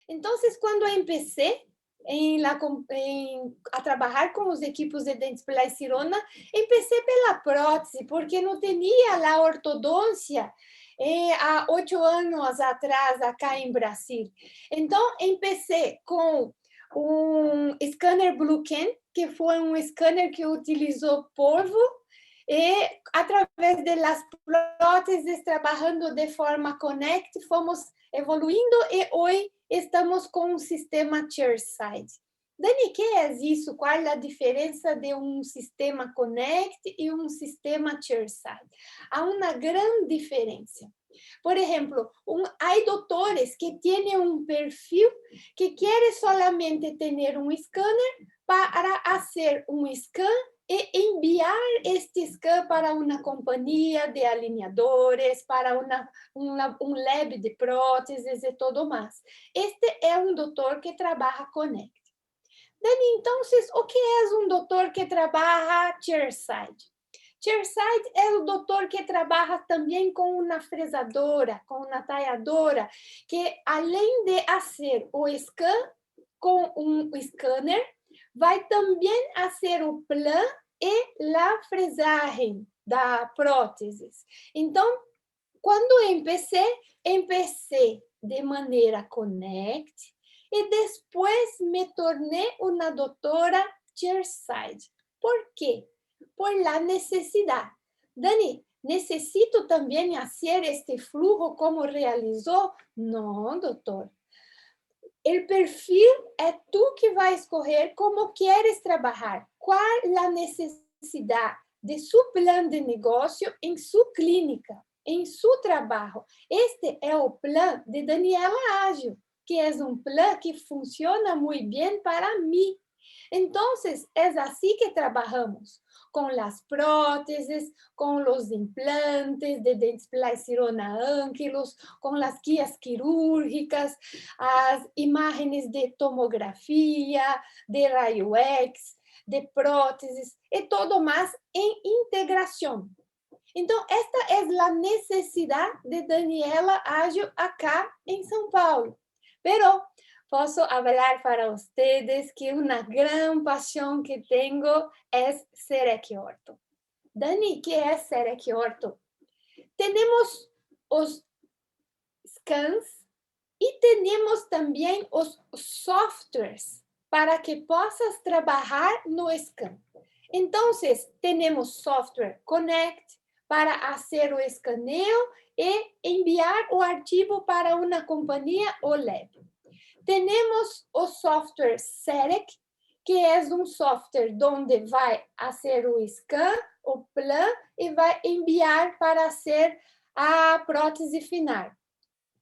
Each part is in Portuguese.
Entonces, cuando empecé a trabajar con los equipos de dentes Sirona, empecé pela prótese, porque no tenía la ortodoncia há 8 anos atrás, acá em Brasil. Então, empecé com um scanner Bluecan, que foi um scanner que utilizou polvo, e através das próteses, trabalhando de forma Connect, fomos evoluindo e hoje estamos com um sistema chairside. Dani, que é isso? Qual é a diferença de um sistema Connect e um sistema chairside? Há uma grande diferença. Por exemplo, há doutores que têm um perfil que querem solamente ter um scanner para fazer um scan e enviar este scan para uma companhia de alinhadores, para um lab de próteses e tudo mais. Este é um doutor que trabalha Connect. Dani, então, o que é um doutor que trabalha chairside? Chairside é o doutor que trabalha também com uma fresadora, com uma talhadora, que além de fazer o scan com um scanner, vai também fazer o plan e a fresagem da prótese. Então, quando empecé de maneira Connect e depois me tornei uma doutora chairside. Por quê? Por la necessidade. Dani, necessito também fazer este flujo como realizou? Não, doutor. O perfil é tu que vai escolher como queres trabalhar, qual a necessidade de seu plano de negócio em sua clínica, em seu trabalho. Este é o plano de Daniela Ágil, que é um plano que funciona muito bem para mim. Então, é assim que trabalhamos, com as próteses, com os implantes de dentes Sirona Ankylos, com as guias quirúrgicas, as imagens de tomografia, de raio-x, de próteses e todo mais em integração. Então, esta é a necessidade de Daniela Ágil acá em São Paulo. Pero posso falar para vocês que uma grande paixão que tenho é Serec Orto. Dani, que é Serec Orto? Temos os scans e temos também os softwares para que possas trabalhar no scan. Então, temos software Connect para fazer o escaneio e enviar o arquivo para uma companhia ou lab. Temos o software Serec, que é um software onde vai fazer o scan, o plan e vai enviar para ser a prótese final.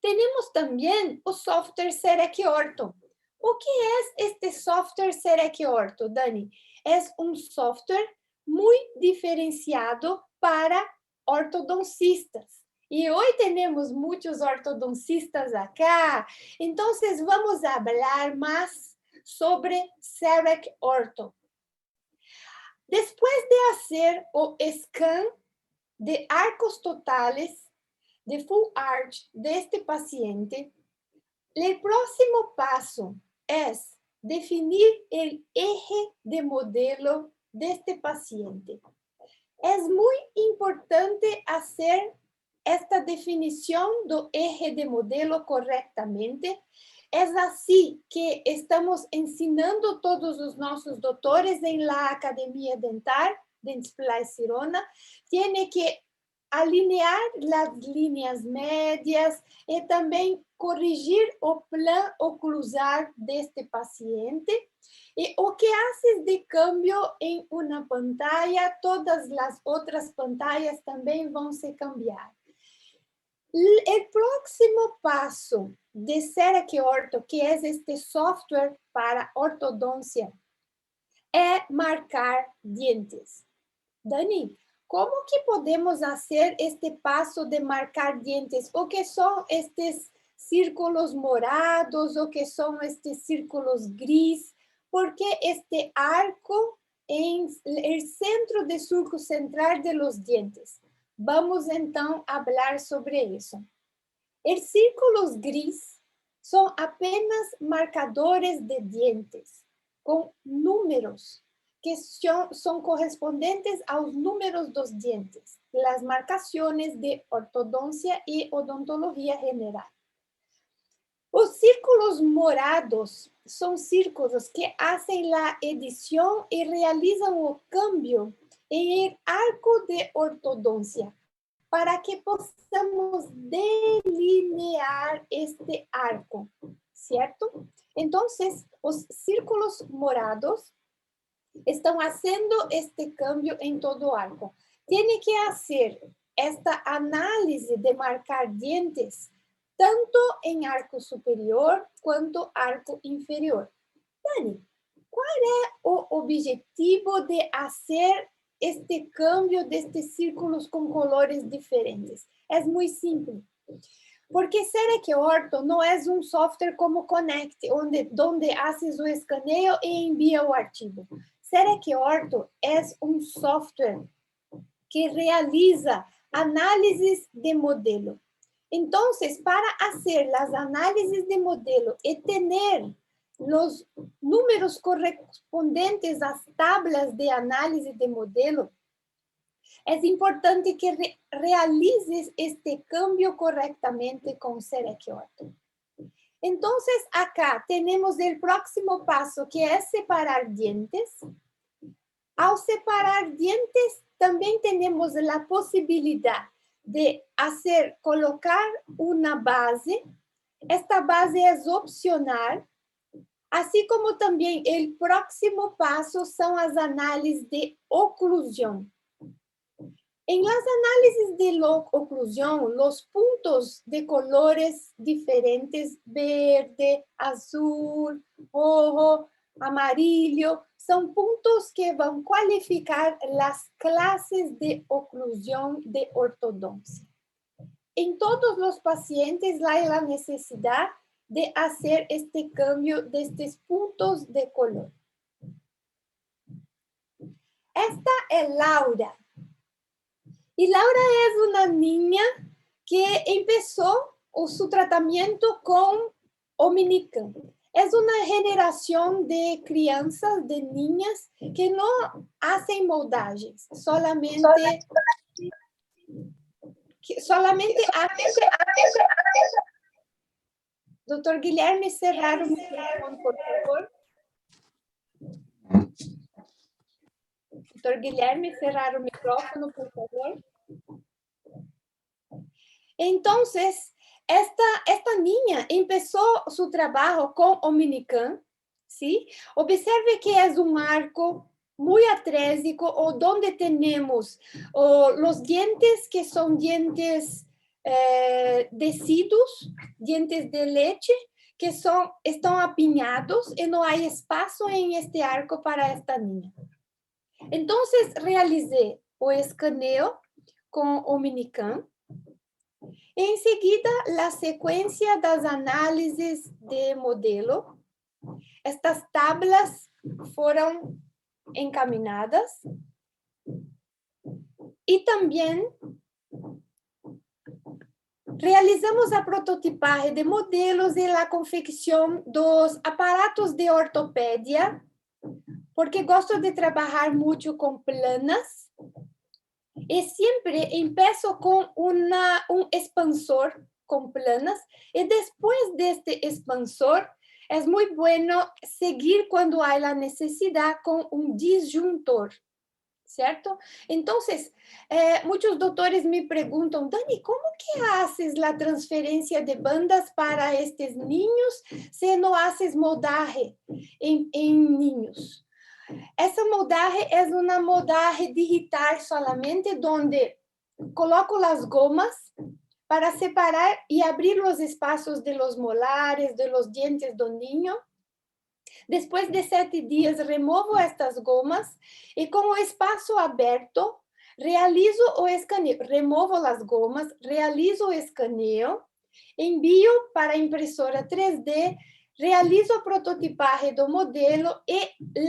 Temos também o software Serec Orto. O que é este software Serec Orto, Dani? É um software muito diferenciado para ortodoncistas. E hoje temos muitos ortodoncistas acá, então vamos falar mais sobre Serec Orto. Depois de fazer o scan de arcos totales de full arch deste paciente, o próximo passo é definir o eje de modelo deste paciente. É muito importante fazer esta definição do eje de modelo corretamente. É assim que estamos ensinando todos os nossos doutores em la Academia Dental Dentsply Sirona. Tem que alinhar as linhas médias e também corrigir o plano oclusal deste paciente. E o que haces de câmbio em uma pantalla, todas as outras pantallas também vão se cambiar. O próximo passo de Serec Orto, que é este software para ortodôncia, é marcar dientes. Dani, como que podemos fazer este passo de marcar dientes? O que são estes círculos morados? O que são estes círculos gris? Porque este arco em el centro de surco central de los dientes. Vamos então falar sobre isso. Os círculos gris son apenas marcadores de dientes con números que son correspondentes a los números dos dientes, las marcaciones de ortodoncia y odontología general. Los círculos morados son círculos que hacen la edición y realizan el cambio en el arco de ortodoncia para que podamos delinear este arco, ¿cierto? Entonces, los círculos morados están haciendo este cambio en todo arco. Tiene que hacer esta análisis de marcar dientes tanto en arco superior quanto arco inferior. Dani, qual é o objetivo de fazer este cambio de estes círculos com colores diferentes? É muito simples. Porque Serec Orto não é um software como Connect, onde haces o escaneio e envia o arquivo. Serec Orto é um software que realiza análises de modelo. Entonces, para hacer las análisis de modelo y tener los números correspondientes a las tablas de análisis de modelo, es importante que realices este cambio correctamente con Serec Orto. Entonces, acá tenemos el próximo paso, que es separar dientes. Al separar dientes, también tenemos la posibilidad de colocar una base. Esta base es opcional, así como también el próximo paso son las análisis de oclusión. En las análisis de oclusión, los puntos de colores diferentes, verde, azul, rojo, amarillo, son puntos que van a cualificar las clases de oclusión de ortodoncia. En todos los pacientes hay la necesidad de hacer este cambio de estos puntos de color. Esta es Laura. Y Laura es una niña que empezó su tratamiento con Omnican. Es una generación de crianças, de niñas, que no hacen moldajes, solamente Doctor Guilherme, cerrar o micrófono, por favor. Doctor Guilherme, cerrar o micrófono, por favor. Entonces, esta niña empezó su trabajo con Omnican, ¿sí? Observe que es un arco muy atrésico, o donde tenemos los dientes que son dientes deciduos, dientes de leche, que están apiñados y no hay espacio en este arco para esta niña. Entonces, realicé o escaneo con Omnican. Enseguida, la secuencia de las análisis de modelo. Estas tablas fueron encaminadas. Y también realizamos a prototipaje de modelos y la confección de los aparatos de ortopedia, porque gosto de trabajar mucho con planas. Y siempre empiezo con un expansor con planas, y después de este expansor es muy bueno seguir cuando hay la necesidad con un disyuntor, ¿cierto? Entonces, muchos doctores me preguntan, Dani, ¿cómo que haces la transferencia de bandas para estos niños si no haces moldaje en niños? Essa moldaje es una moldaje digital solamente, donde coloco las gomas para separar y abrir los espacios de los molares, de los dientes del niño. Después de 7 días removo estas gomas y con el espacio abierto realizo o escaneo, removo las gomas, realizo o escaneo, envío para impresora 3D, realizo o prototipaje do modelo e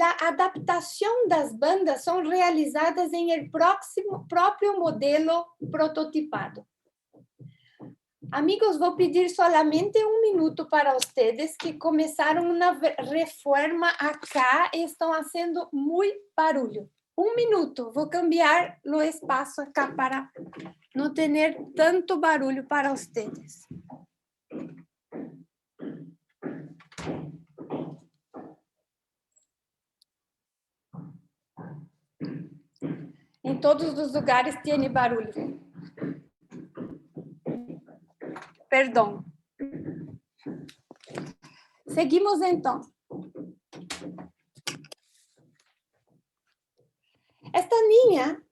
a adaptação das bandas são realizadas em el próprio modelo prototipado. Amigos, vou pedir solamente um minuto para vocês que começaram uma reforma acá e estão fazendo muito barulho. Um minuto, vou cambiar o espaço acá para não ter tanto barulho para vocês. Em todos os lugares tem barulho. Perdão. Seguimos então. Esta niña,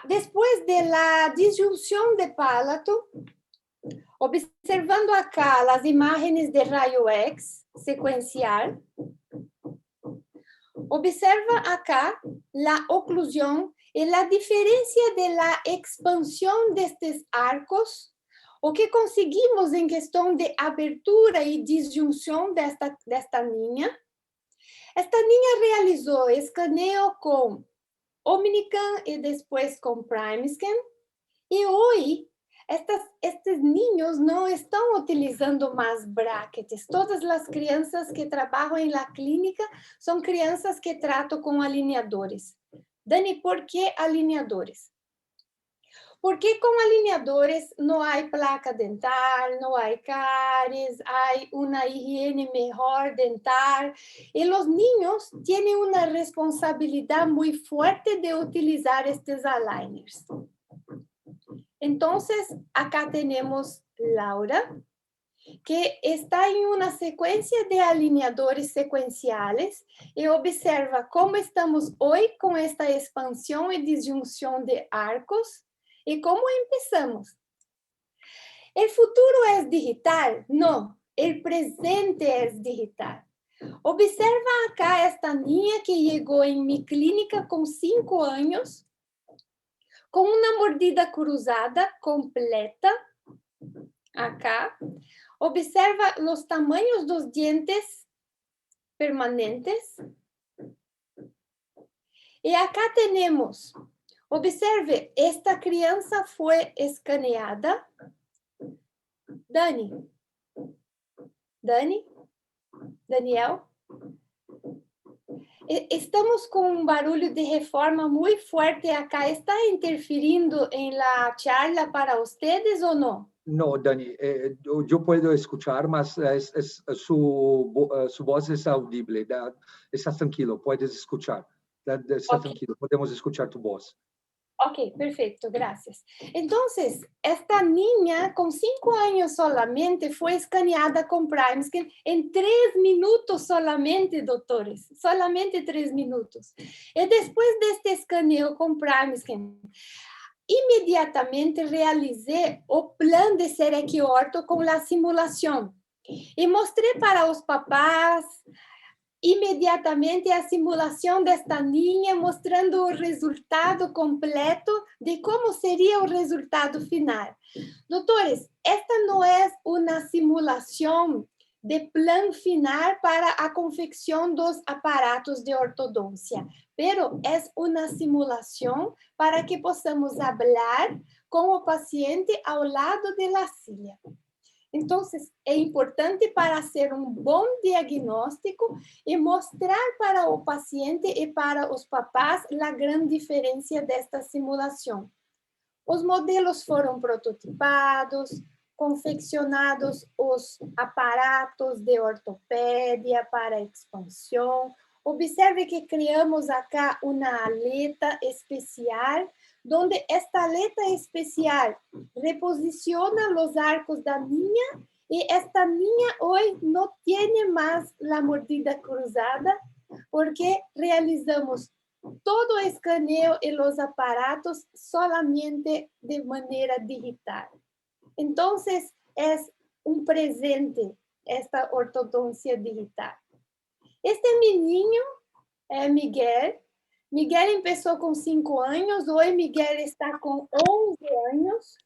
después de la disyunción de palato, observando acá las imágenes de rayo X secuencial, observa acá la oclusión y la diferencia de la expansión de estos arcos, o que conseguimos en cuestión de abertura y disyunción de esta niña. Esta niña realizó escaneo con Omniscan y después con PrimeScan, y hoy estos niños no están utilizando más brackets. Todas las crianças que trabajan en la clínica son crianças que trato con alineadores. Dani, ¿por qué alineadores? Porque con alineadores no hay placa dental, no hay caries, hay una higiene mejor dental, y los niños tienen una responsabilidad muy fuerte de utilizar estos aligners. Entonces, acá tenemos Laura, que está en una secuencia de alineadores secuenciales y observa cómo estamos hoy con esta expansión y disyunción de arcos y cómo empezamos. ¿El futuro es digital? No, el presente es digital. Observa acá esta niña que llegó en mi clínica con 5 años, con una mordida cruzada completa, acá. Observa los tamaños de los dientes permanentes. Y acá tenemos, observe, esta criança fue escaneada. Dani, Daniel, estamos con un barulho de reforma muy fuerte acá. ¿Está interfiriendo en la charla para ustedes o no? No, Dani, yo puedo escuchar, mas su voz es audible. Está tranquilo, puedes escuchar. Está Okay. tranquilo, podemos escuchar tu voz. Ok, perfecto, gracias. Entonces, esta niña con 5 años solamente fue escaneada con PrimeScan en 3 minutos solamente, doctores, solamente 3 minutos. Y después de este escaneo con PrimeScan, inmediatamente realicé o plan de Cerequiorto con la simulación y mostré para los papás imediatamente a simulação desta niña, mostrando o resultado completo de como seria o resultado final. Doutores, esta não é uma simulação de plano final para a confecção dos aparatos de ortodôncia, pero é uma simulação para que possamos falar com o paciente ao lado da silla. Então, é importante para hacer um bom diagnóstico e mostrar para o paciente e para os papás a grande diferença desta simulação. Os modelos foram prototipados, confeccionados os aparatos de ortopedia para expansão. Observe que criamos acá uma aleta especial, donde esta aleta especial reposiciona los arcos da niña y esta niña hoy no tiene más la mordida cruzada porque realizamos todo escaneo en los aparatos solamente de manera digital. Entonces, es un presente esta ortodoncia digital. Este es mi niño, Miguel. Miguel empezó con 5 años, hoy Miguel está con 11 años.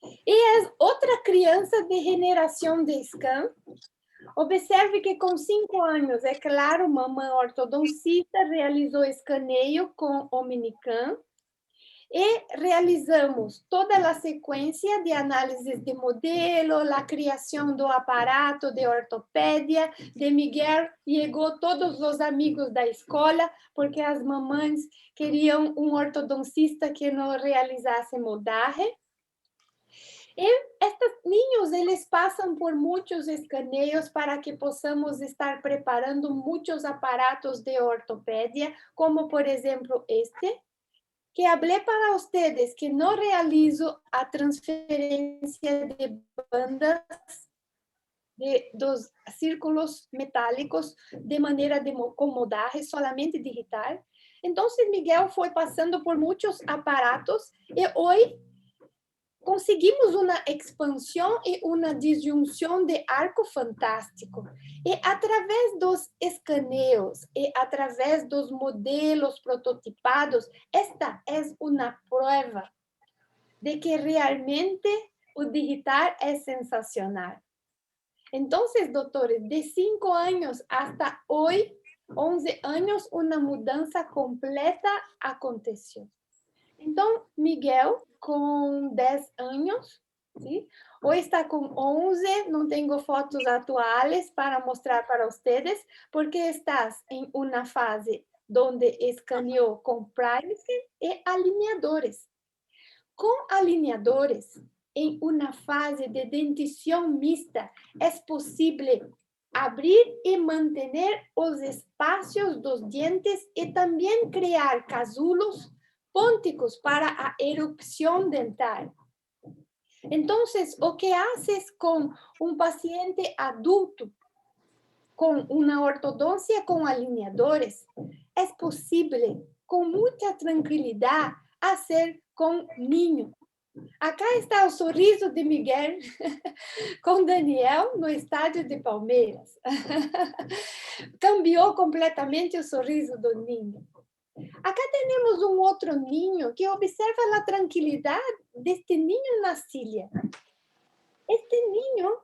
Y es otra criança de generación de scan. Observe que com 5 anos, é claro, mamãe ortodoncista realizou escaneio com Omniscan. E realizamos toda a sequência de análises de modelo, a criação do aparato de ortopedia. De Miguel chegou todos os amigos da escola, porque as mamães queriam um ortodoncista que não realizasse modagem. E estes niños, eles passam por muitos escaneios para que possamos estar preparando muitos aparatos de ortopedia, como, por exemplo, este, que hablé para ustedes, que no realizo a transferencia de bandas de dos círculos metálicos de manera de con modagem, solamente digital. Entonces, Miguel foi passando por muitos aparatos e hoje conseguimos uma expansão e uma disjunção de arco fantástico. E através dos escaneos e através dos modelos prototipados, esta é uma prova de que realmente o digital é sensacional. Então, doutores, de 5 anos até hoje, 11 anos, uma mudança completa aconteceu. Então, Miguel, com 10 anos, ¿sí? Hoy está con 11, no tengo fotos actuales para mostrar para ustedes, porque estás en una fase donde escaneó con privacy y alineadores. Con alineadores, en una fase de dentición mixta, es posible abrir y mantener los espacios dos dientes y también crear casulos pónticos para a erupción dental. Entonces, o que haces con un paciente adulto con una ortodoncia con alineadores, es posible con mucha tranquilidad hacer con niño. Acá está o sorriso de Miguel com Daniel no estádio de Palmeiras. Cambiou completamente o sorriso do ninho. Acá temos um outro ninho que observa a tranquilidade deste ninho na silla. Este ninho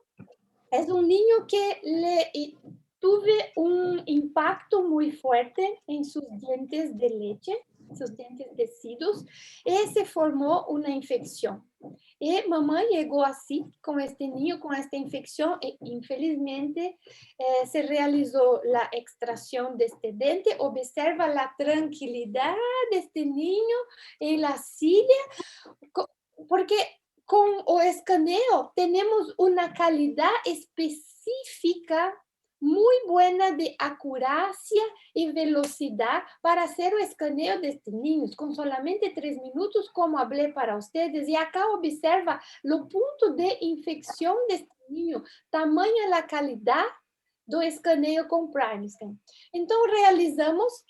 é um ninho que tuve um impacto muito forte em seus dentes de leite, seus dentes descidos, e se formou uma infecção. E mamãe chegou assim, com este ninho, com esta infecção, e infelizmente se realizou a extração deste dente. Observa a tranquilidade deste ninho em la silla, porque com o escaneo temos uma qualidade específica muy buena de acurácia y velocidad para hacer el escaneo de estos niños con solamente 3 minutos, como hablé para ustedes. Y acá observa lo punto de infección de este niño, tamanha la calidad do escaneo con PrimeScan. Entonces, realizamos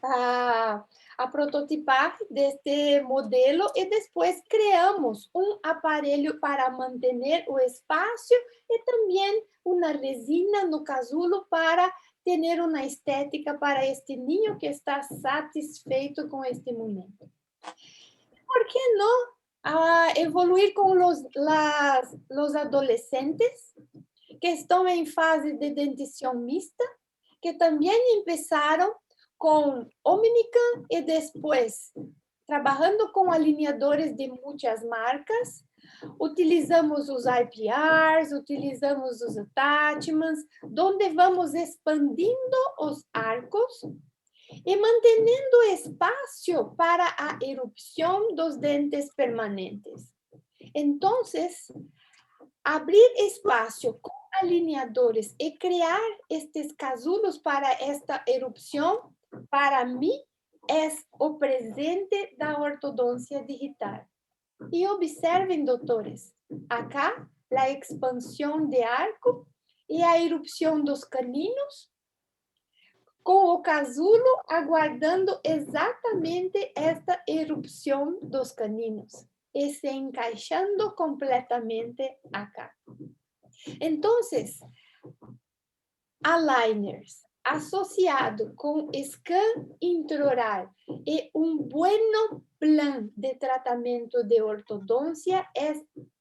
a prototipar deste modelo e depois criamos um aparelho para manter o espaço e também uma resina no casulo para ter uma estética para este ninho que está satisfeito com este momento. Por que não evoluir com os adolescentes que estão em fase de dentição mista, que também começaram com Omnicam e depois trabalhando com alinhadores de muitas marcas. Utilizamos os IPRs, utilizamos os attachments, onde vamos expandindo os arcos e mantendo espaço para a erupção dos dentes permanentes. Então, abrir espaço com alinhadores e criar estes casulos para esta erupção, para mim, é o presente da ortodôncia digital. E observem, doutores, acá a expansão de arco e a erupção dos caninos, com o casulo aguardando exatamente esta erupção dos caninos e se encaixando completamente acá. Então, aligners associado com scan intraoral e bom plano de tratamento de ortodôncia é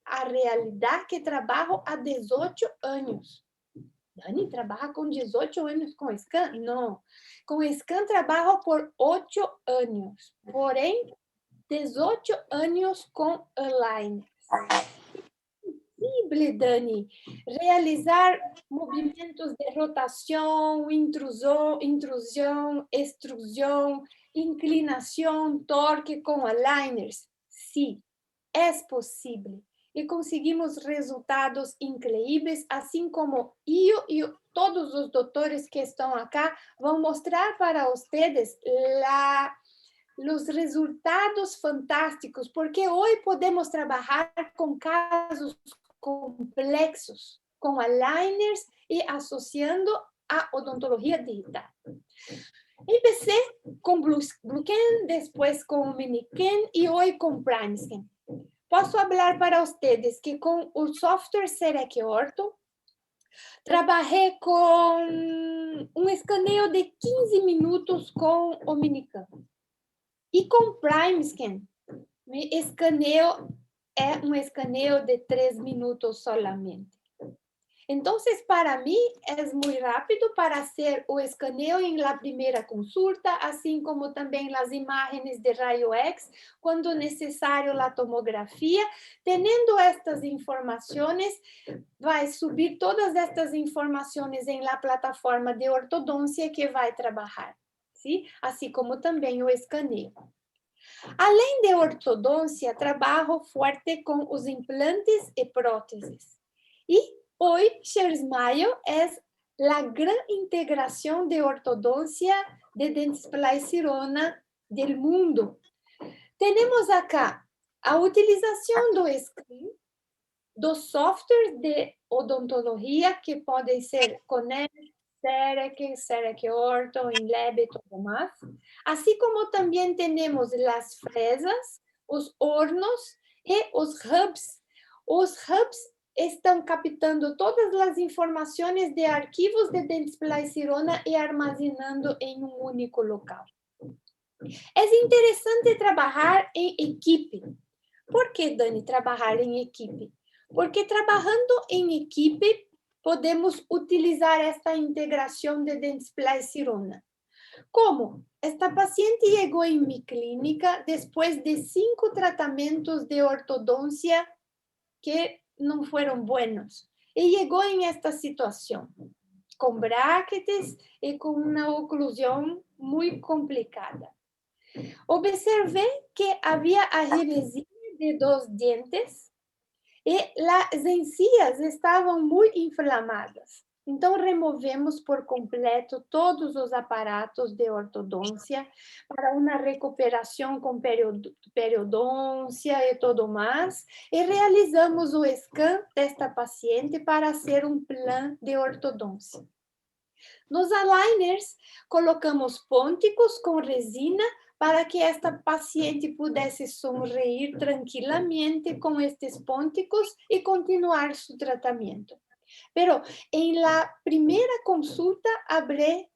a realidade que trabalho há 18 anos. Dani trabalha com 18 anos com scan? Não. Com scan trabalho por 8 anos. Porém, 18 anos com aligners. Possible, Dani, realizar movimentos de rotação, intrusão, extrusão, inclinação, torque com aligners? Sim, é possível. E conseguimos resultados incríveis, assim como eu e todos os doutores que estão acá vão mostrar para vocês os resultados fantásticos, porque hoje podemos trabalhar com casos complexos, com aligners e associando a odontologia digital. Empecé com Bluescan, depois com Minican e hoje com PrimeScan. Posso falar para vocês que com o software Serec Ortho, trabalhei com um escaneio de 15 minutos com o Minican. E com PrimeScan, escaneio é um escaneio de 3 minutos solamente. Então, para mim, é muito rápido para fazer o escaneio em la primeira consulta, assim como também as imagens de raio-x, quando necessário a tomografia. Tendo estas informações, vai subir todas estas informações em la plataforma de ortodôncia que vai trabalhar, sim? Assim como também o escaneio. Além de ortodôncia, trabalho forte com os implantes e próteses. E hoje, ShareSmile é a grande integração de ortodôncia de Dentsply Sirona do mundo. Temos acá a utilização do screen, dos softwares de odontologia, que podem ser Connect, Serec Ortho, InLab e tudo mais. Assim como também temos as fresas, os hornos e os hubs. Os hubs estão captando todas as informações de arquivos de Dentsply Sirona e armazenando em um único local. É interessante trabalhar em equipe. Por que, Dani, trabalhar em equipe? Porque trabalhando em equipe, podemos utilizar esta integração de Dentsply Sirona. Como? Esta paciente chegou em minha clínica depois de 5 tratamentos de ortodôncia que não foram buenos. E chegou em esta situação, com brackets e com uma oclusão muito complicada. Observei que havia a remesia de 2 dentes e as encias estavam muito inflamadas. Então, removemos por completo todos os aparatos de ortodôncia para uma recuperação com periodôncia e tudo mais, e realizamos o scan desta paciente para fazer um plano de ortodôncia. Nos aligners, colocamos pônticos com resina para que esta paciente pudesse sorrir tranquilamente com estes pônticos e continuar seu tratamento. Pero em la primeira consulta hablé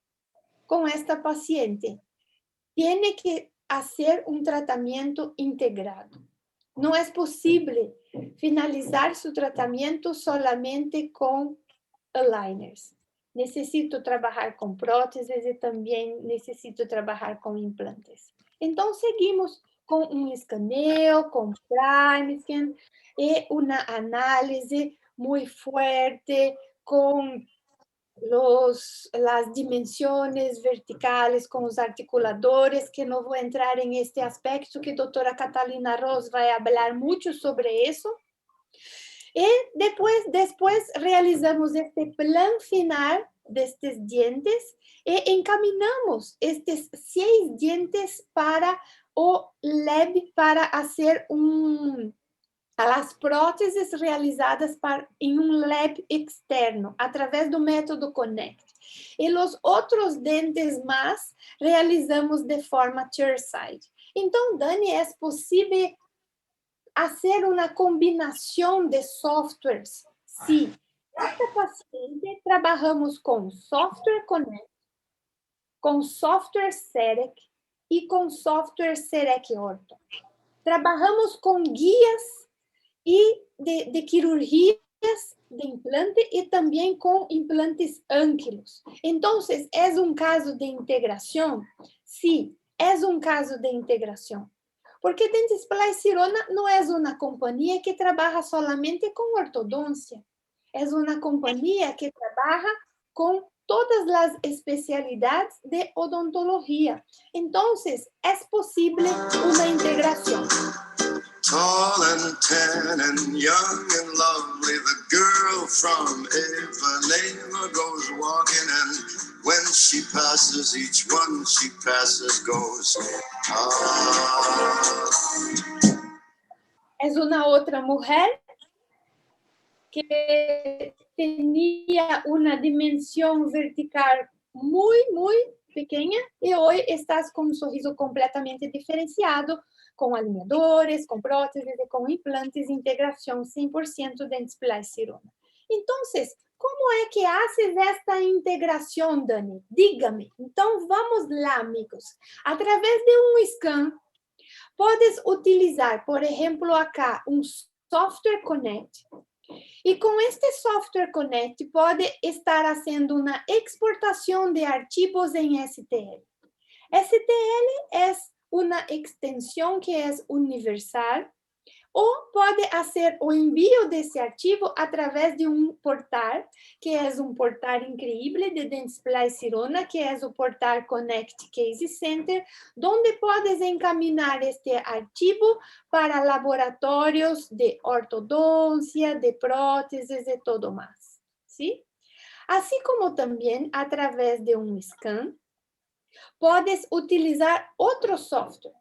com esta paciente. Tiene que hacer um tratamento integrado. Não é possível finalizar seu tratamento solamente com aligners. Necessito trabalhar com próteses e também necessito trabalhar com implantes. Então, seguimos com um escaneio, com PrimeScan e uma análise muito forte com as dimensões verticais, com os articuladores, que não vou entrar em este aspecto, que a doutora Catalina Ros vai falar muito sobre isso. E depois realizamos este plano final destes dientes e encaminhamos estes 6 dientes para o lab para fazer as próteses realizadas em um lab externo, através do método Connect. E os outros dentes mais realizamos de forma chairside. Então, Dani, é possível fazer uma combinação de softwares? Sim. Esta paciente trabalhamos com software Connect, com software Serec e com software Serec Ortho. Trabalhamos com guias e de cirurgias de implante e também com implantes ânquilos. Então, é um caso de integração? Sim, é um caso de integração. Porque Dentsply Sirona no es una compañía que trabaja solamente con ortodoncia. Es una compañía que trabaja con todas las especialidades de odontología. Entonces, es posible una integración. Tall and tan and young and lovely, the girl from Ipanema goes walking, and when she passes, each one she passes goes, ah. Es una otra mujer que tenía una dimensión vertical muy, muy pequeña y hoy estás con un sorriso completamente diferenciado, con alineadores, com próteses e com implantes, integração 100% Dentsply Sirona. Então, como é que haces esta integração, Dani? Dígame. Então, vamos lá, amigos. Através de um scan, podes utilizar, por exemplo, acá, um Software Connect. E com este Software Connect, pode estar fazendo uma exportação de arquivos em STL. STL é uma extensão que é universal, ou pode fazer o envio desse arquivo através de um portal, que é um portal incrível de Dentsply Sirona, que é o portal Connect Case Center, onde podes encaminhar este arquivo para laboratórios de ortodoncia, de próteses e todo mais. ¿Sí? Assim como também, através de um scan, podes utilizar outro software,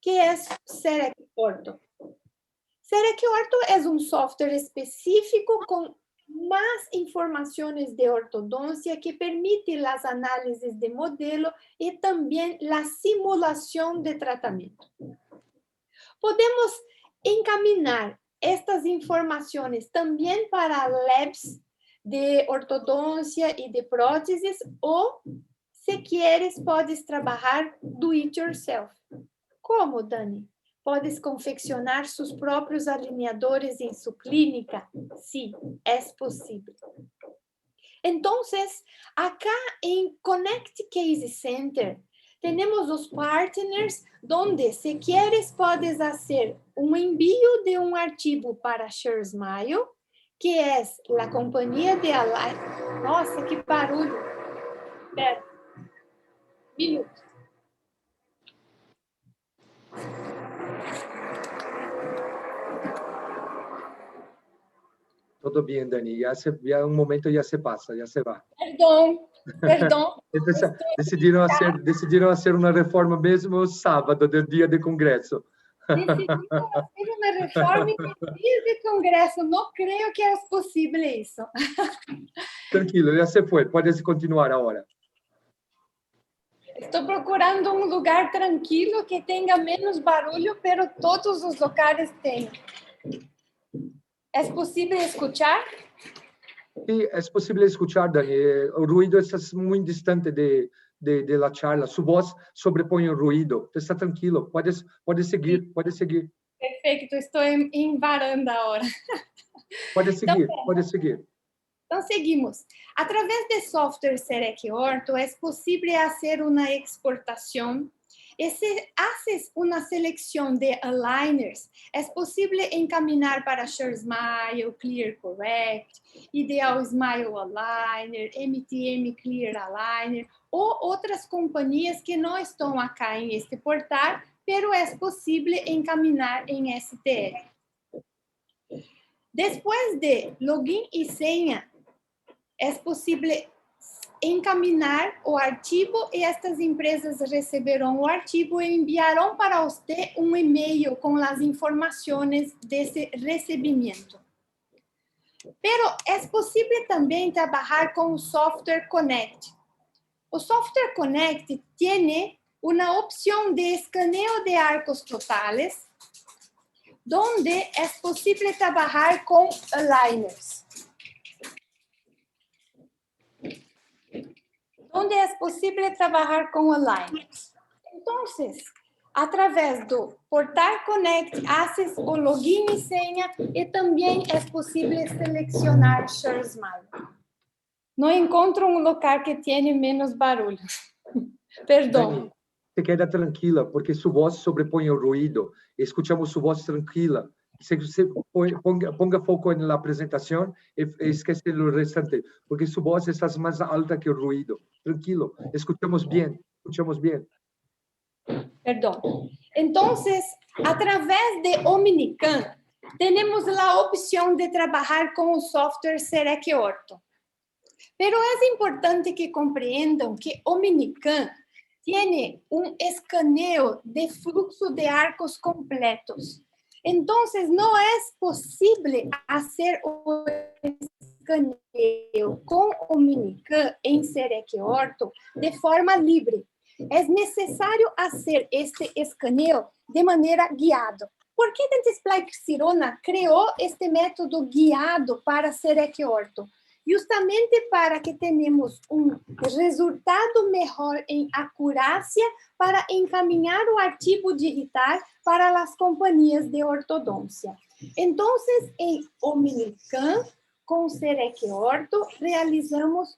que é Cerec Ortho. Cerec Ortho é um software específico com mais informações de ortodoncia que permite as análises de modelo e também a simulação de tratamento. Podemos encaminhar estas informações também para labs de ortodoncia e de próteses ou, se quieres, podes trabalhar do it yourself. Como, Dani? Podes confeccionar seus próprios alineadores em sua clínica? Sim, é possível. Então, acá em Connect Case Center, temos os partners, onde, se quieres, podes fazer um envio de um arquivo para ShareSmile, que é a companhia de align... Nossa, que barulho! Espera. Minuto. Todo bien, Dani. Ya un momento ya se pasa, ya se va. Perdão. Decidiram hacer una reforma mesmo sábado, del día de congresso. Decidiram fazer uma reforma em dia de congresso. Não creio que é possível isso. Tranquilo, ya se fue. Puedes continuar ahora. Estou procurando um lugar tranquilo que tenha menos barulho, pero todos os locais têm. É possível escuchar? Sí, es posible escuchar, Dani. El ruido está muy distante de la charla. Su voz sobrepone el ruido. Está tranquilo. Puedes seguir, Sí. puedes seguir. Perfeito, estou em varanda agora. Puedes seguir. Então, seguimos. Através de software Cerec Ortho, é possível fazer uma exportação. E se haces uma seleção de aligners, é possível encaminhar para ShareSmile, Clear Correct, Ideal Smile Aligner, MTM Clear Aligner, ou outras companhias que não estão acá em este portal, pero é possível encaminhar em STL. Depois de login e senha, é possível encaminhar o arquivo e estas empresas receberão o arquivo e enviarão para você um e-mail com as informações desse recebimento. Pero é possível também trabalhar com o Software Connect. O Software Connect tem uma opção de escaneio de arcos totales, onde é possível trabalhar com aligners. Onde é possível trabalhar com aligners. Então, através do Portal Connect, haces o login e senha e também é possível selecionar ShareSmile. Não encontro um local que tenha menos barulho. Perdão. Dani, se queda tranquila, porque su voz sobrepõe el ruido. Escuchamos su voz tranquila. Ponga foco en la presentación y esquece lo restante, porque su voz está más alta que el ruido. Tranquilo, escuchamos bien, escuchamos bien. Perdón. Entonces, a través de Omnicam, tenemos la opción de trabajar con el software Serec Orto. Pero es importante que comprendan que Omnicam tiene un escaneo de flujo de arcos completos. Entonces, no es posible hacer un escaneo con Omnicam en Serec Orto de forma libre. Es necesario hacer este escaneo de manera guiada. ¿Por qué Dentsply Sirona creó este método guiado para Serec Orto? Justamente para que tenhamos resultado melhor em acurácia para encaminhar o artigo digital para as companhias de ortodôncia. Então, em Omnicam, com Serec Orto, realizamos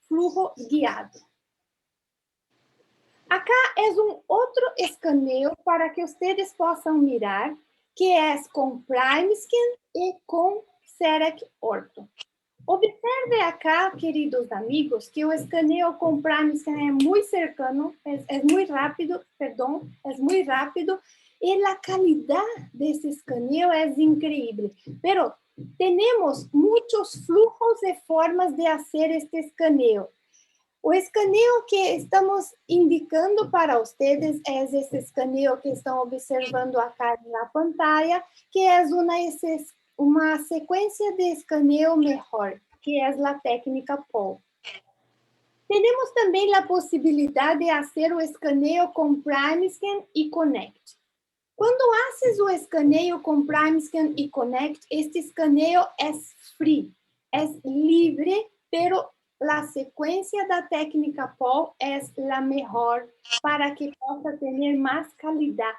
flujo guiado. Acá é outro escaneio para que vocês possam mirar, que é com PrimeScan e com Serec Orto. Observe acá, queridos amigos, que o escaneio com PrimeScan é muito cercano, é muito rápido, e a qualidade desse escaneio é incrível. Pero temos muitos fluxos e formas de fazer este escaneio. O escaneio que estamos indicando para vocês é esse escaneio que estão observando acá na pantalla, que é uma sequência de escaneio melhor, que é a técnica POL. Temos também a possibilidade de fazer o escaneio com PrimeScan e Connect. Quando haces o escaneio com PrimeScan e Connect, este escaneio é free, é livre, pero a sequência da técnica POL é a melhor para que possa ter mais qualidade.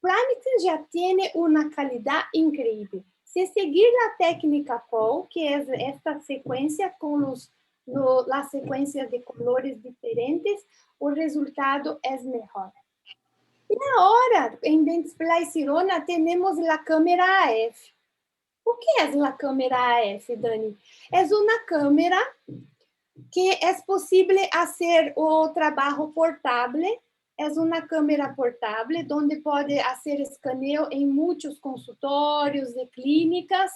PrimeScan já tem uma qualidade incrível. Se seguir a técnica POL, que é esta sequência com a sequência de colores diferentes, o resultado é melhor. E agora, em Dentsply Sirona, temos a câmera AF. O que é a câmera AF, Dani? É uma câmera que é possível fazer o trabalho portável. É uma câmera portável, onde pode fazer escaneio em muitos consultórios e clínicas.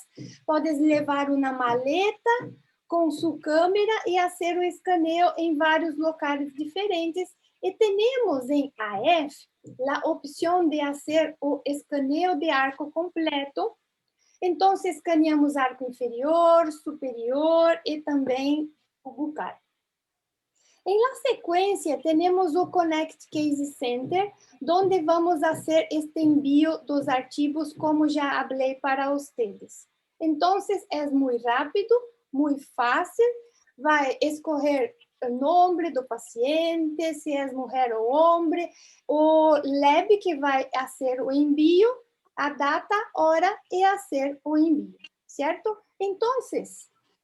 Podes levar uma maleta com sua câmera e fazer o escaneio em vários locais diferentes. E temos em AF a opção de fazer o escaneio de arco completo. Então, escaneamos arco inferior, superior e também o bucal. Em la sequência, temos o Connect Case Center, onde vamos fazer este envio dos arquivos, como já falei para vocês. Então, é muito rápido, muito fácil. Vai escolher o nome do paciente, se é mulher ou homem, o lab que vai fazer o envio, a data, hora e fazer o envio, certo? Então,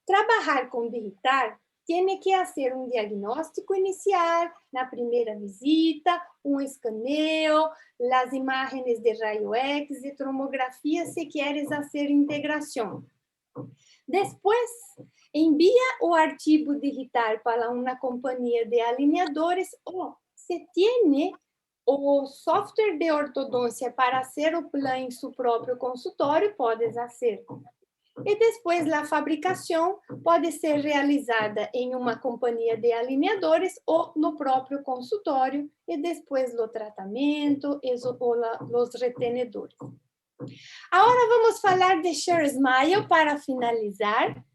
trabalhar com digital tem que fazer um diagnóstico inicial na primeira visita, um escaneio, as imagens de raio-x e tomografia se queres fazer integração. Depois, envia o arquivo digital para uma companhia de alinhadores ou, se tem o software de ortodôncia para fazer o plano em seu próprio consultório, pode fazer. E depois, a fabricação pode ser realizada em uma companhia de alinhadores ou no próprio consultório, e depois o tratamento e os retenedores. Agora vamos falar de ShareSmile para finalizar.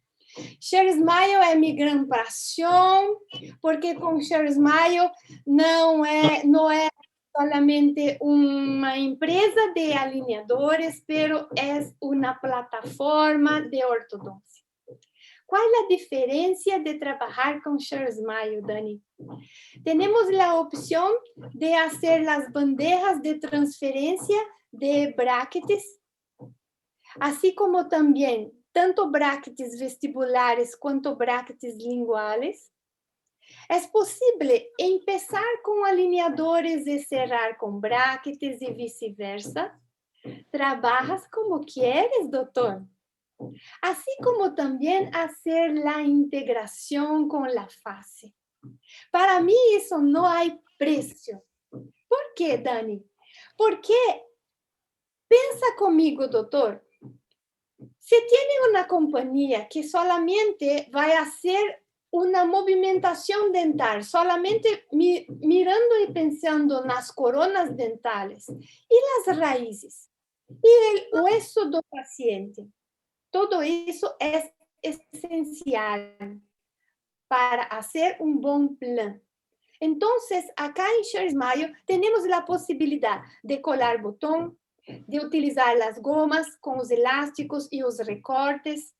ShareSmile é minha grande paixão, porque com ShareSmile não é solamente uma empresa de alinhadores, pero é uma plataforma de ortodôncia. Qual é a diferença de trabalhar com ShareSmile, Dani? Temos a opção de fazer as bandejas de transferência de brackets, assim como também tanto brackets vestibulares quanto brackets linguales. É possível começar com alinhadores e cerrar com brackets e vice-versa? Trabajas como quieres, doutor. Así como también hacer la integración con la fase. Para mí eso no hay precio. ¿Por qué, Dani? Porque, pensa conmigo, doctor, si tiene una compañía que solamente va a hacer una movimentación dental, solamente mirando y pensando en las coronas dentales y las raíces y el hueso del paciente, todo eso es esencial para hacer un buen plan. Entonces, acá en Sure Smile tenemos la posibilidad de colar botón, de utilizar las gomas con los elásticos y los recortes.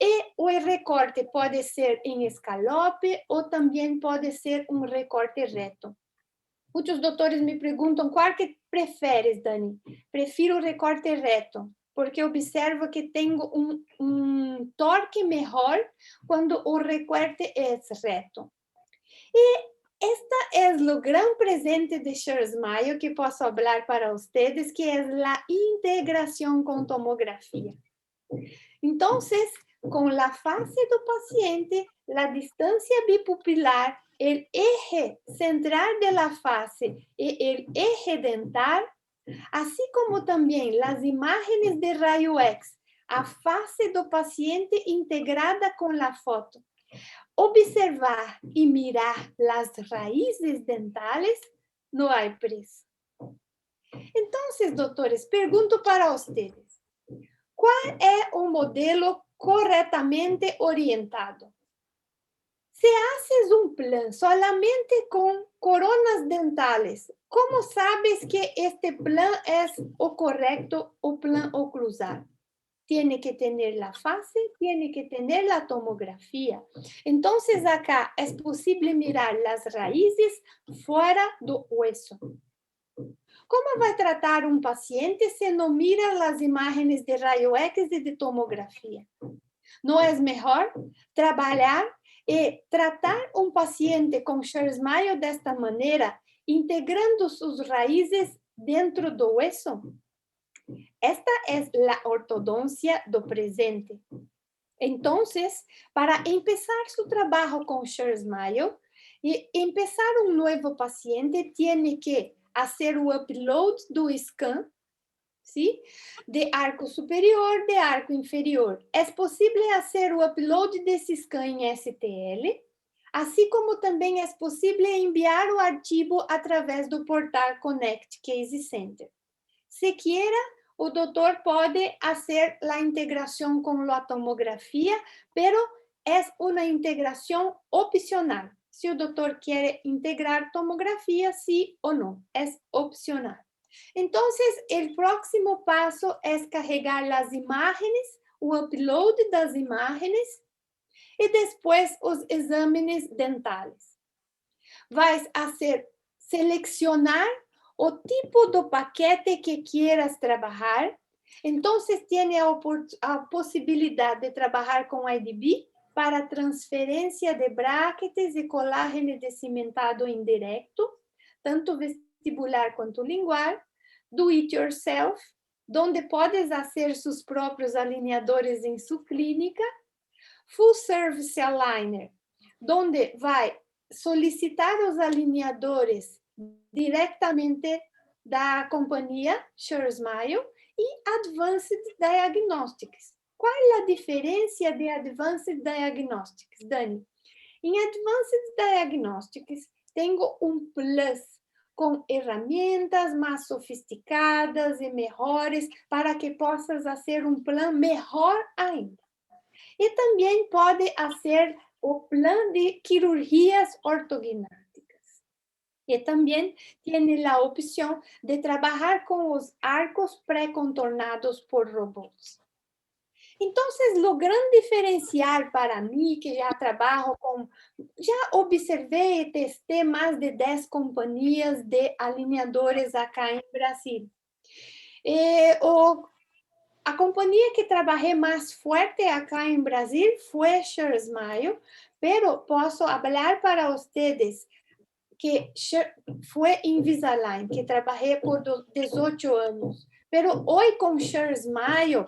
Y el recorte puede ser en escalope o también puede ser un recorte recto. Muchos doctores me preguntan, ¿cuál que prefieres, Dani? Prefiro recorte recto, porque observo que tengo un torque mejor cuando el recorte es recto. Y esta es lo gran presente de Sure Smile que puedo hablar para ustedes, que es la integración con tomografía. Entonces, con la fase del paciente, la distancia bipupilar, el eje central de la fase y el eje dental, así como también las imágenes de rayo X, a fase del paciente integrada con la foto. Observar y mirar las raíces dentales, no hay precio. Entonces, doctores, pregunto para ustedes, ¿cuál es un modelo correctamente orientado? Si haces un plan solamente con coronas dentales, ¿cómo sabes que este plan es o correcto o plan oclusal? Tiene que tener la fase, tiene que tener la tomografía. Entonces, acá es posible mirar las raíces fuera del hueso. ¿Cómo va a tratar un paciente si no mira las imágenes de rayo X y de tomografía? ¿No es mejor trabajar y tratar un paciente con Sure Smile de esta manera, integrando sus raíces dentro del hueso? Esta es la ortodoncia do presente. Entonces, para empezar su trabajo con Sure Smile y empezar un nuevo paciente, tiene que hacer o upload do scan, ¿sí? De arco superior, de arco inferior. Es posible hacer o upload desse scan en STL, así como también es posible enviar o archivo a través do portal Connect Case Center. Si quiera, o doctor puede hacer la integración con la tomografía, pero es una integración opcional. Si el doctor quiere integrar tomografía, sí o no, es opcional. Entonces, el próximo paso es cargar las imágenes, o upload das imágenes, y después los exámenes dentales. Vais a seleccionar o tipo de paquete que quieras trabajar. Entonces, tiene a posibilidad de trabajar con IDB para transferencia de brackets y colágeno de cimentado indirecto, tanto vestibular quanto lingual, do it yourself, donde puedes hacer sus propios alineadores en su clínica, full service aligner, donde vai solicitar os alinhadores diretamente da companhia Sure Smile e Advanced Diagnostics. Qual é a diferença de Advanced Diagnostics, Dani? Em Advanced Diagnostics, tenho um plus com ferramentas mais sofisticadas e melhores para que possas fazer um plano melhor ainda. E também pode fazer o plano de cirurgias ortognáticas. Y también tiene la opción de trabajar con los arcos precontornados por robots. Entonces, lo gran diferencial para mí, que ya trabajo con, ya observé y testé más de 10 compañías de alineadores acá en Brasil. A companhia que trabalhei mais forte acá em Brasil foi Sure Smile, pero puedo hablar para ustedes que fue Invisalign, que trabajé por 18 años, pero hoy con Share Smile,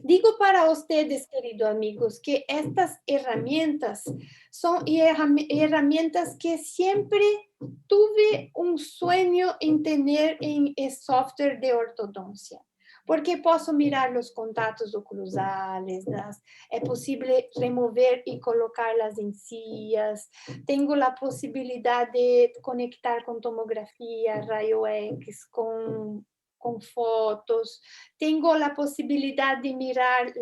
digo para ustedes, queridos amigos, que estas herramientas son herramientas que siempre tuve un sueño en tener en el software de ortodoncia. Porque puedo mirar los contactos oclusales, es posible remover y colocar las encías, tengo la posibilidad de conectar con tomografía, rayo X, con fotos, tengo la posibilidad de mirar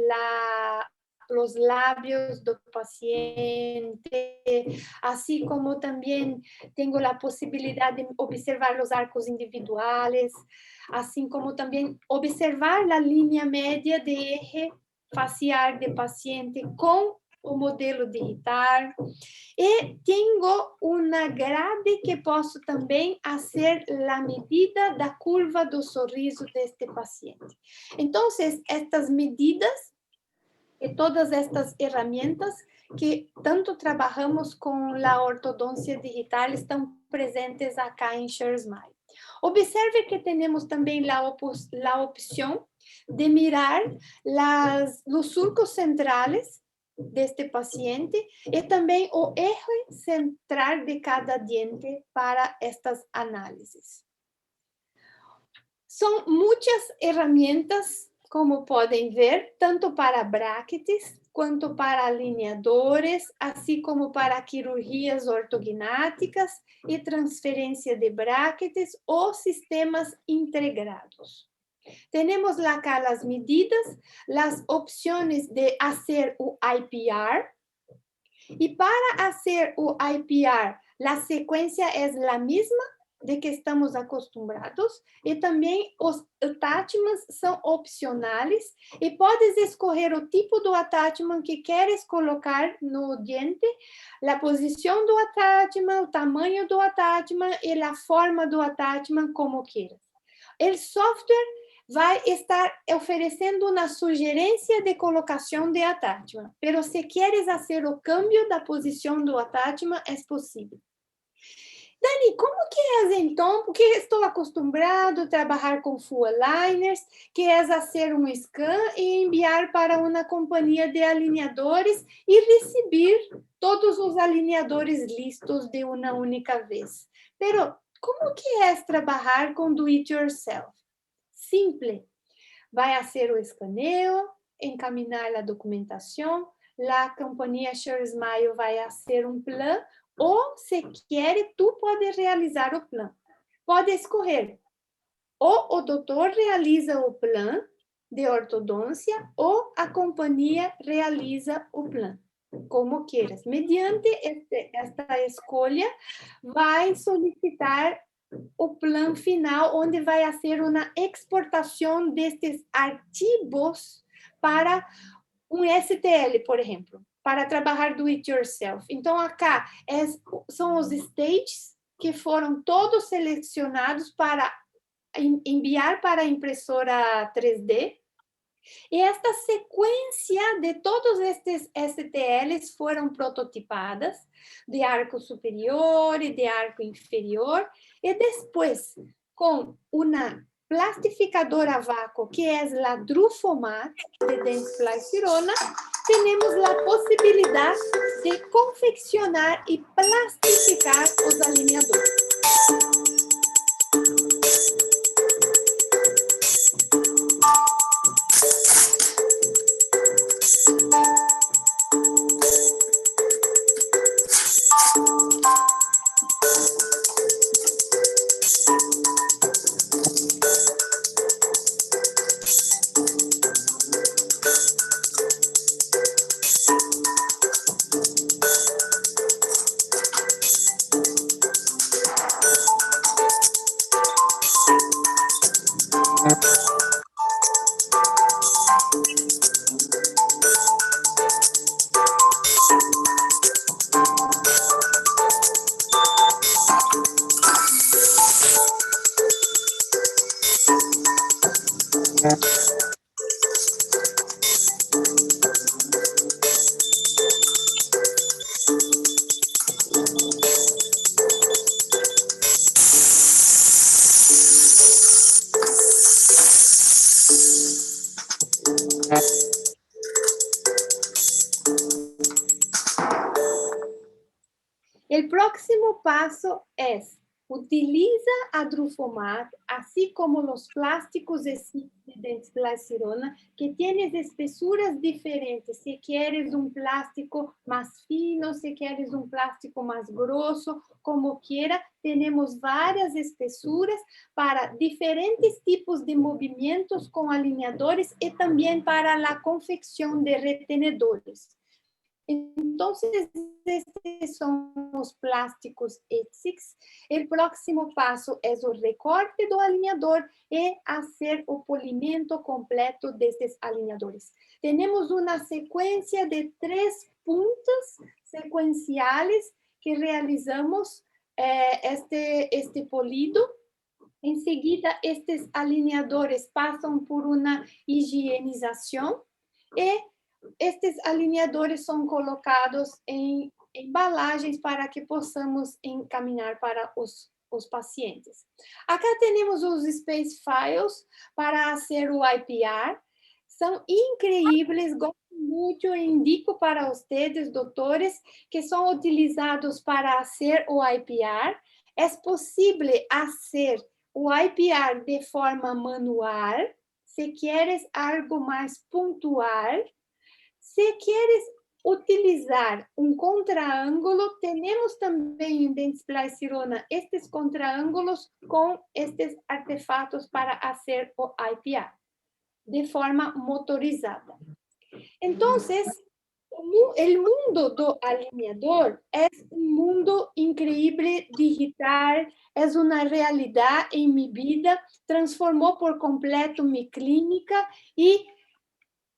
los labios del paciente, así como también tengo la posibilidad de observar los arcos individuales, así como también observar la línea media de eje facial del paciente con o modelo digital. E tenho uma grade que posso também fazer a medida da curva do sorriso deste paciente. Então, estas medidas e todas estas ferramentas que tanto trabalhamos com a ortodoncia digital estão presentes acá em Share Smile. Observe que temos também a opção de mirar os surcos centrais deste paciente e também o eje central de cada diente para estas análises. São muitas ferramentas, como podem ver, tanto para brackets, quanto para alinhadores, assim como para cirurgias ortognáticas e transferência de brackets ou sistemas integrados. Tenemos acá las medidas, las opciones de hacer un IPR. Y para hacer un IPR, la secuencia es la misma de que estamos acostumbrados. Y también los attachments son opcionales. Y puedes escoger el tipo de attachment que quieres colocar no diente, la posición del attachment, el tamaño del attachment y la forma del attachment como quieras. El software vai estar oferecendo uma sugerência de colocação de attachment, pero se queres fazer o câmbio da posição do attachment, é possível. Dani, como que é então? Porque estou acostumado a trabalhar com full aligners, que é fazer um scan e enviar para uma companhia de alinhadores e receber todos os alinhadores listos de uma única vez. Pero como que é trabalhar com do it yourself? Simple. Vai fazer o escaneio, encaminhar a documentação, a companhia Share Smile vai fazer um plano, ou, se quer, tu pode realizar o plano. Pode escolher. Ou o doutor realiza o plano de ortodôncia, ou a companhia realiza o plano. Como queiras. Mediante esta escolha, vai solicitar o plano final, onde vai ser uma exportação destes arquivos para um STL, por exemplo, para trabalhar do it yourself. Então, acá são os stages que foram todos selecionados para enviar para a impressora 3D. E esta sequência de todos estes STLs foram prototipadas, de arco superior e de arco inferior, e depois, com uma plastificadora a vácuo, que é a Drufomat de Dentsply Sirona, temos a possibilidade de confeccionar e plastificar os alinhadores. próximo paso es: utiliza a Drufomat, así como los plásticos de dentes Blycirona, que tienes espesuras diferentes. Si quieres un plástico más fino, si quieres un plástico más grueso, como quiera, tenemos varias espesuras para diferentes tipos de movimientos con alineadores y también para la confección de retenedores. Entonces, estos son los plásticos ETSIX. El próximo paso es el recorte del alineador y hacer el polimento completo de estos alineadores. Tenemos una secuencia de 3 puntos secuenciales que realizamos este polido. Enseguida, estos alineadores pasan por una higienización y estes alineadores são colocados em embalagens para que possamos encaminhar para os pacientes. Acá temos os Space Files para fazer o IPR. São increíbles, gosto muito e indico para vocês, doutores, que são utilizados para fazer o IPR. É possível fazer o IPR de forma manual, se queres algo mais pontual. Se queres utilizar um contraângulo, temos também em Dentes Blycirona estes contraângulos com estes artefatos para fazer o IPR de forma motorizada. Então, o mundo do alineador é um mundo incrível, digital, é uma realidade em minha vida, transformou por completo minha clínica e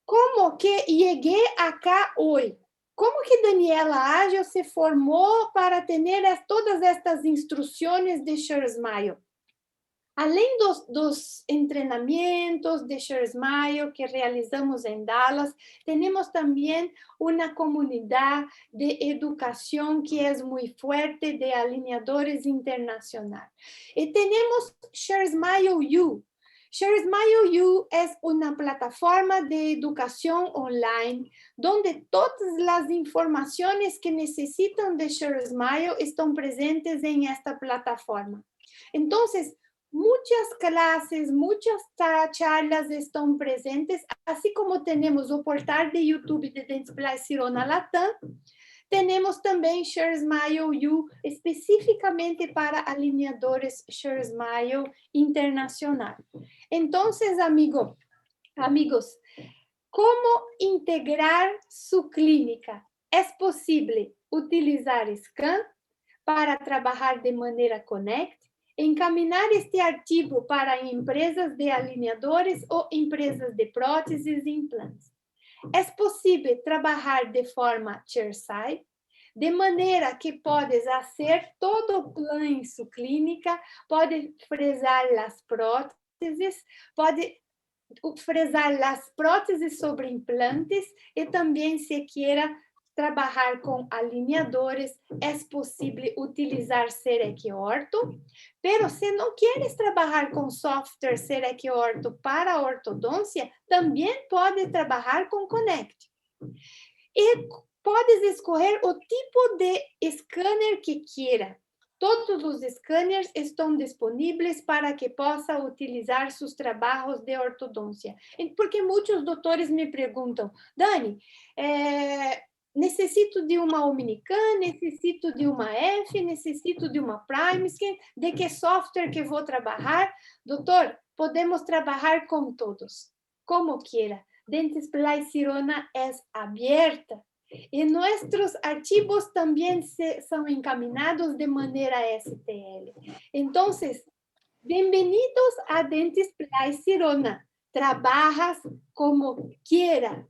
como que cheguei acá hoje? Como que Daniela Ágil se formou para ter todas estas instruções de ShareSmile? Além dos treinamentos de ShareSmile que realizamos em Dallas, temos também uma comunidade de educação que é muito forte de alineadores internacionais. E temos ShareSmile U. ShareSmile U es una plataforma de educación online donde todas las informaciones que necesitan de ShareSmile están presentes en esta plataforma. Entonces, muchas clases, muchas charlas están presentes, así como tenemos el portal de YouTube de Dentes Blycirona Latam. Tenemos también ShareSmile U específicamente para alineadores ShareSmile internacional. Entonces, amigos, ¿cómo integrar su clínica? Es posible utilizar Scan para trabajar de manera Connect, encaminar este archivo para empresas de alineadores o empresas de próteses e implantes. É possível trabalhar de forma chairside, de maneira que podes fazer todo o plano em sua clínica, pode fresar as próteses, pode fresar as próteses sobre implantes e também, se queira trabalhar com alineadores, é possível utilizar Serec Orto, pero se não queres trabalhar com software Serec Orto para ortodôncia, também pode trabalhar com Connect. E podes escolher o tipo de scanner que queira. Todos os scanners estão disponíveis para que possa utilizar seus trabalhos de ortodôncia. Porque muitos doutores me perguntam, Dani, necessito de uma Omnicam, necessito de uma F, necessito de uma PrimeScan, de que software que vou trabalhar? Doutor, podemos trabalhar com todos, como quiera. Dentes Blycirona é aberta e nossos arquivos também são encaminados de maneira STL. Então, bem-vindos a Dentes Blycirona. Trabajas como quiera.